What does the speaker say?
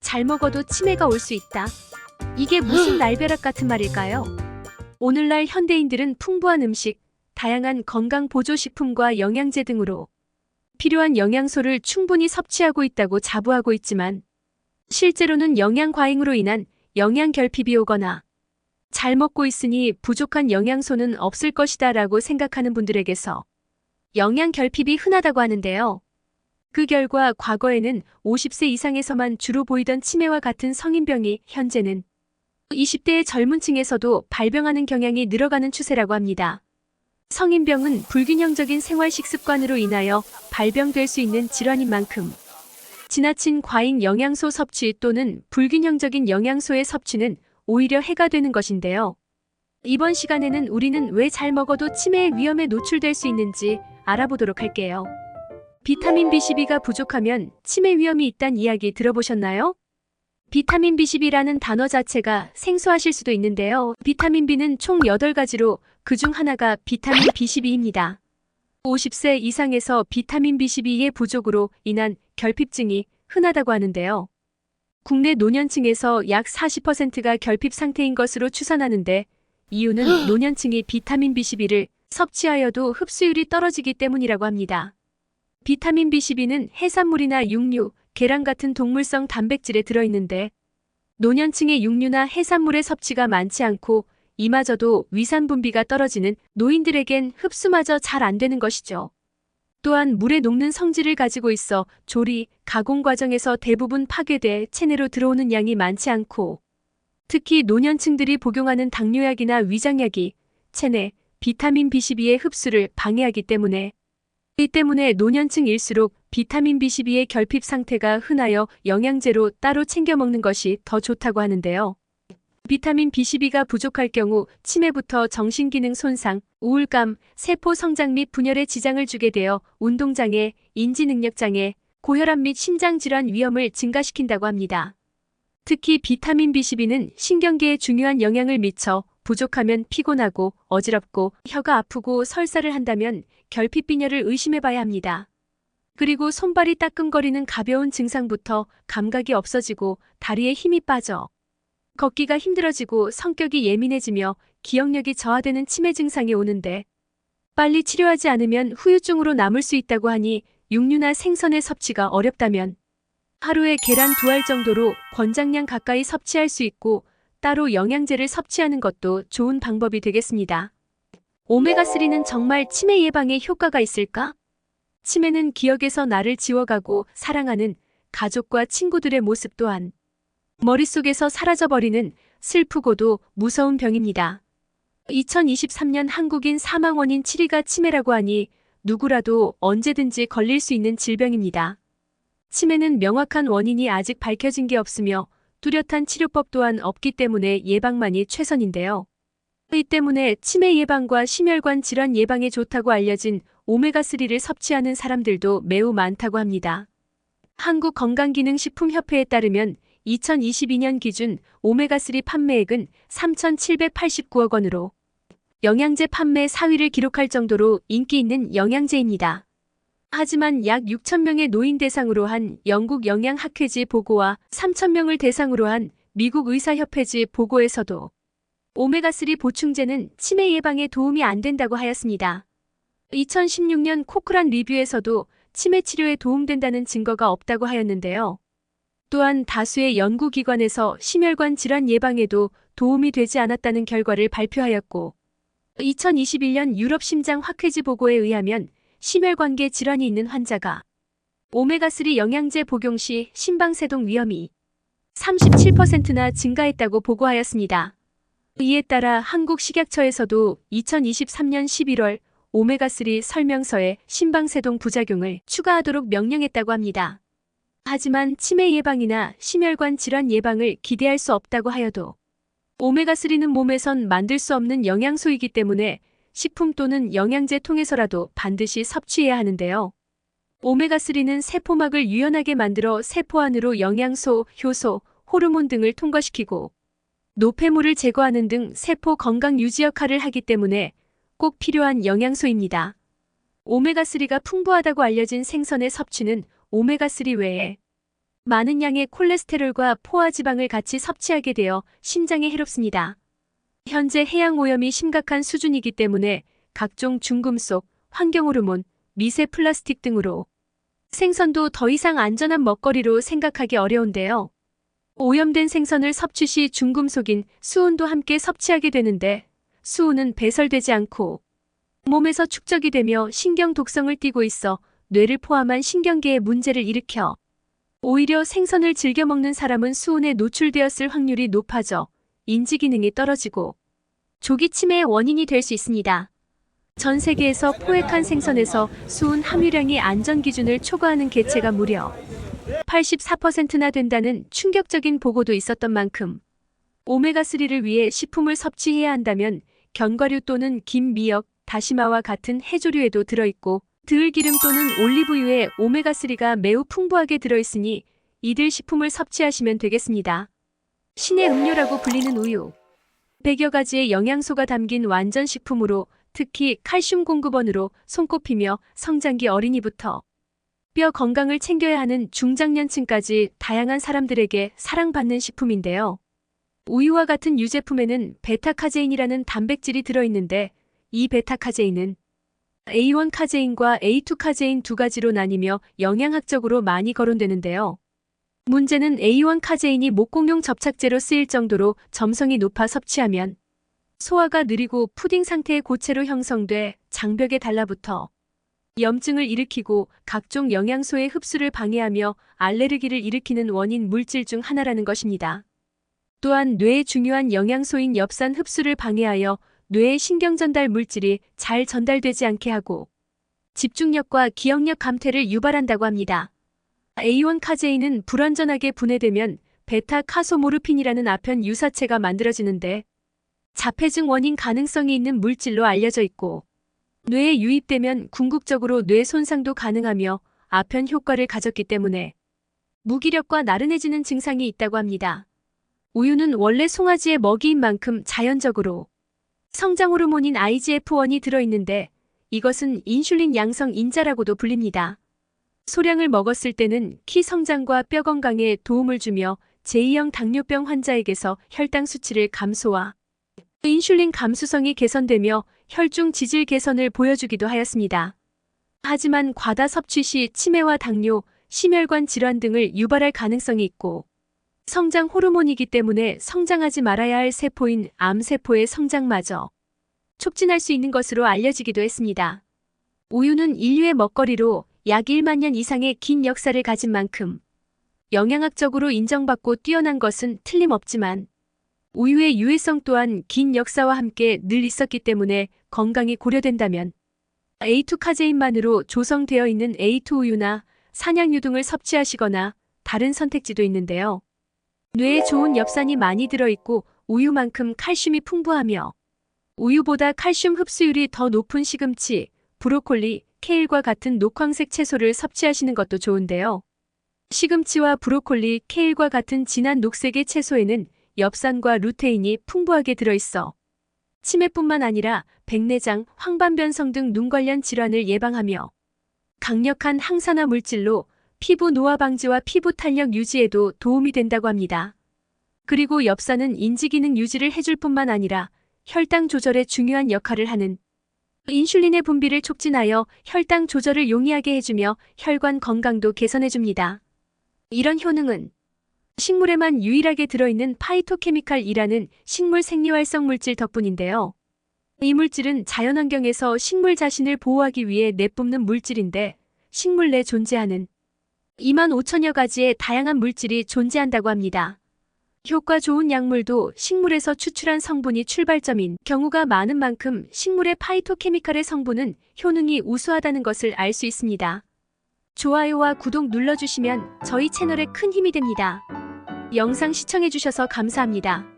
잘 먹어도 치매가 올 수 있다. 이게 무슨 날벼락 같은 말일까요? 오늘날 현대인들은 풍부한 음식, 다양한 건강 보조식품과 영양제 등으로 필요한 영양소를 충분히 섭취하고 있다고 자부하고 있지만 실제로는 영양 과잉으로 인한 영양 결핍이 오거나 잘 먹고 있으니 부족한 영양소는 없을 것이다 라고 생각하는 분들에게서 영양 결핍이 흔하다고 하는데요. 그 결과 과거에는 50세 이상에서만 주로 보이던 치매와 같은 성인병이 현재는 20대의 젊은 층에서도 발병하는 경향이 늘어가는 추세라고 합니다. 성인병은 불균형적인 생활식 습관으로 인하여 발병될 수 있는 질환인 만큼 지나친 과잉 영양소 섭취 또는 불균형적인 영양소의 섭취는 오히려 해가 되는 것인데요. 이번 시간에는 우리는 왜 잘 먹어도 치매의 위험에 노출될 수 있는지 알아보도록 할게요. 비타민 B12가 부족하면 치매 위험이 있다는 이야기 들어보셨나요? 비타민 B12라는 단어 자체가 생소하실 수도 있는데요. 비타민 B는 총 8가지로 그중 하나가 비타민 B12입니다. 50세 이상에서 비타민 B12의 부족으로 인한 결핍증이 흔하다고 하는데요. 국내 노년층에서 약 40%가 결핍 상태인 것으로 추산하는데 이유는 노년층이 비타민 B12를 섭취하여도 흡수율이 떨어지기 때문이라고 합니다. 비타민 B12는 해산물이나 육류, 계란 같은 동물성 단백질에 들어있는데 노년층의 육류나 해산물의 섭취가 많지 않고 이마저도 위산 분비가 떨어지는 노인들에겐 흡수마저 잘 안 되는 것이죠. 또한 물에 녹는 성질을 가지고 있어 조리, 가공 과정에서 대부분 파괴돼 체내로 들어오는 양이 많지 않고 특히 노년층들이 복용하는 당뇨약이나 위장약이 체내 비타민 B12의 흡수를 방해하기 때문에 이 때문에 노년층일수록 비타민 B12의 결핍 상태가 흔하여 영양제로 따로 챙겨 먹는 것이 더 좋다고 하는데요. 비타민 B12가 부족할 경우 치매부터 정신기능 손상, 우울감, 세포 성장 및 분열에 지장을 주게 되어 운동장애, 인지능력장애, 고혈압 및 심장질환 위험을 증가시킨다고 합니다. 특히 비타민 B12는 신경계에 중요한 영향을 미쳐 부족하면 피곤하고 어지럽고 혀가 아프고 설사를 한다면 결핍빈혈을 의심해봐야 합니다. 그리고 손발이 따끔거리는 가벼운 증상부터 감각이 없어지고 다리에 힘이 빠져 걷기가 힘들어지고 성격이 예민해지며 기억력이 저하되는 치매 증상이 오는데 빨리 치료하지 않으면 후유증으로 남을 수 있다고 하니 육류나 생선의 섭취가 어렵다면 하루에 계란 2알 정도로 권장량 가까이 섭취할 수 있고 따로 영양제를 섭취하는 것도 좋은 방법이 되겠습니다. 오메가3는 정말 치매 예방에 효과가 있을까? 치매는 기억에서 나를 지워가고 사랑하는 가족과 친구들의 모습 또한 머릿속에서 사라져버리는 슬프고도 무서운 병입니다. 2023년 한국인 사망 원인 7위가 치매라고 하니 누구라도 언제든지 걸릴 수 있는 질병입니다. 치매는 명확한 원인이 아직 밝혀진 게 없으며 뚜렷한 치료법 또한 없기 때문에 예방만이 최선인데요. 이 때문에 치매 예방과 심혈관 질환 예방에 좋다고 알려진 오메가3를 섭취하는 사람들도 매우 많다고 합니다. 한국건강기능식품협회에 따르면 2022년 기준 오메가3 판매액은 3,789억 원으로 영양제 판매 4위를 기록할 정도로 인기 있는 영양제입니다. 하지만 약 6,000명의 노인 대상으로 한 영국 영양학회지 보고와 3,000명을 대상으로 한 미국 의사협회지 보고에서도 오메가3 보충제는 치매 예방에 도움이 안 된다고 하였습니다. 2016년 코크란 리뷰에서도 치매 치료에 도움된다는 증거가 없다고 하였는데요. 또한 다수의 연구기관에서 심혈관 질환 예방에도 도움이 되지 않았다는 결과를 발표하였고 2021년 유럽 심장학회지 보고에 의하면 심혈관계 질환이 있는 환자가 오메가3 영양제 복용 시 심방세동 위험이 37%나 증가했다고 보고하였습니다. 이에 따라 한국식약처에서도 2023년 11월 오메가3 설명서에 심방세동 부작용을 추가하도록 명령했다고 합니다. 하지만 치매 예방이나 심혈관 질환 예방을 기대할 수 없다고 하여도 오메가3는 몸에선 만들 수 없는 영양소이기 때문에 식품 또는 영양제 통해서라도 반드시 섭취해야 하는데요. 오메가3는 세포막을 유연하게 만들어 세포 안으로 영양소, 효소, 호르몬 등을 통과시키고 노폐물을 제거하는 등 세포 건강 유지 역할을 하기 때문에 꼭 필요한 영양소입니다. 오메가3가 풍부하다고 알려진 생선의 섭취는 오메가3 외에 많은 양의 콜레스테롤과 포화지방을 같이 섭취하게 되어 심장에 해롭습니다. 현재 해양 오염이 심각한 수준이기 때문에 각종 중금속, 환경호르몬, 미세 플라스틱 등으로 생선도 더 이상 안전한 먹거리로 생각하기 어려운데요. 오염된 생선을 섭취 시 중금속인 수은도 함께 섭취하게 되는데 수은은 배설되지 않고 몸에서 축적이 되며 신경 독성을 띠고 있어 뇌를 포함한 신경계에 문제를 일으켜 오히려 생선을 즐겨 먹는 사람은 수은에 노출되었을 확률이 높아져 인지 기능이 떨어지고 조기 치매의 원인이 될 수 있습니다. 전 세계에서 포획한 생선에서 수은 함유량이 안전 기준을 초과하는 개체가 무려 84%나 된다는 충격적인 보고도 있었던 만큼 오메가3를 위해 식품을 섭취해야 한다면 견과류 또는 김, 미역, 다시마와 같은 해조류에도 들어있고 들기름 또는 올리브유에 오메가3가 매우 풍부하게 들어있으니 이들 식품을 섭취하시면 되겠습니다. 신의 음료라고 불리는 우유. 100여 가지의 영양소가 담긴 완전 식품으로 특히 칼슘 공급원으로 손꼽히며 성장기 어린이부터 뼈 건강을 챙겨야 하는 중장년층까지 다양한 사람들에게 사랑받는 식품인데요. 우유와 같은 유제품에는 베타카제인이라는 단백질이 들어있는데 이 베타카제인은 A1 카제인과 A2 카제인 두 가지로 나뉘며 영양학적으로 많이 거론되는데요. 문제는 A1 카제인이 목공용 접착제로 쓰일 정도로 점성이 높아 섭취하면 소화가 느리고 푸딩 상태의 고체로 형성돼 장벽에 달라붙어 염증을 일으키고 각종 영양소의 흡수를 방해하며 알레르기를 일으키는 원인 물질 중 하나라는 것입니다. 또한 뇌에 중요한 영양소인 엽산 흡수를 방해하여 뇌의 신경전달 물질이 잘 전달되지 않게 하고 집중력과 기억력 감퇴를 유발한다고 합니다. A1 카제인은 불완전하게 분해되면 베타 카소모르핀이라는 아편 유사체가 만들어지는데 자폐증 원인 가능성이 있는 물질로 알려져 있고 뇌에 유입되면 궁극적으로 뇌 손상도 가능하며 아편 효과를 가졌기 때문에 무기력과 나른해지는 증상이 있다고 합니다. 우유는 원래 송아지의 먹이인 만큼 자연적으로 성장 호르몬인 IGF-1이 들어있는데 이것은 인슐린 양성 인자라고도 불립니다. 소량을 먹었을 때는 키 성장과 뼈 건강에 도움을 주며 제2형 당뇨병 환자에게서 혈당 수치를 감소와 인슐린 감수성이 개선되며 혈중 지질 개선을 보여주기도 하였습니다. 하지만 과다 섭취 시 치매와 당뇨, 심혈관 질환 등을 유발할 가능성이 있고 성장 호르몬이기 때문에 성장하지 말아야 할 세포인 암세포의 성장마저 촉진할 수 있는 것으로 알려지기도 했습니다. 우유는 인류의 먹거리로 약 1만 년 이상의 긴 역사를 가진 만큼 영양학적으로 인정받고 뛰어난 것은 틀림없지만 우유의 유해성 또한 긴 역사와 함께 늘 있었기 때문에 건강이 고려된다면 A2 카제인만으로 조성되어 있는 A2 우유나 산양유 등을 섭취하시거나 다른 선택지도 있는데요. 뇌에 좋은 엽산이 많이 들어있고 우유만큼 칼슘이 풍부하며 우유보다 칼슘 흡수율이 더 높은 시금치, 브로콜리, 케일과 같은 녹황색 채소를 섭취하시는 것도 좋은데요. 시금치와 브로콜리, 케일과 같은 진한 녹색의 채소에는 엽산과 루테인이 풍부하게 들어있어 치매뿐만 아니라 백내장, 황반변성 등 눈 관련 질환을 예방하며 강력한 항산화 물질로 피부 노화 방지와 피부 탄력 유지에도 도움이 된다고 합니다. 그리고 엽산은 인지기능 유지를 해줄 뿐만 아니라 혈당 조절에 중요한 역할을 하는 인슐린의 분비를 촉진하여 혈당 조절을 용이하게 해주며 혈관 건강도 개선해줍니다. 이런 효능은 식물에만 유일하게 들어있는 파이토케미칼이라는 식물 생리활성 물질 덕분인데요. 이 물질은 자연환경에서 식물 자신을 보호하기 위해 내뿜는 물질인데 식물 내 존재하는 2만 5천여 가지의 다양한 물질이 존재한다고 합니다. 효과 좋은 약물도 식물에서 추출한 성분이 출발점인 경우가 많은 만큼 식물의 파이토케미칼의 성분은 효능이 우수하다는 것을 알 수 있습니다. 좋아요와 구독 눌러주시면 저희 채널에 큰 힘이 됩니다. 영상 시청해주셔서 감사합니다.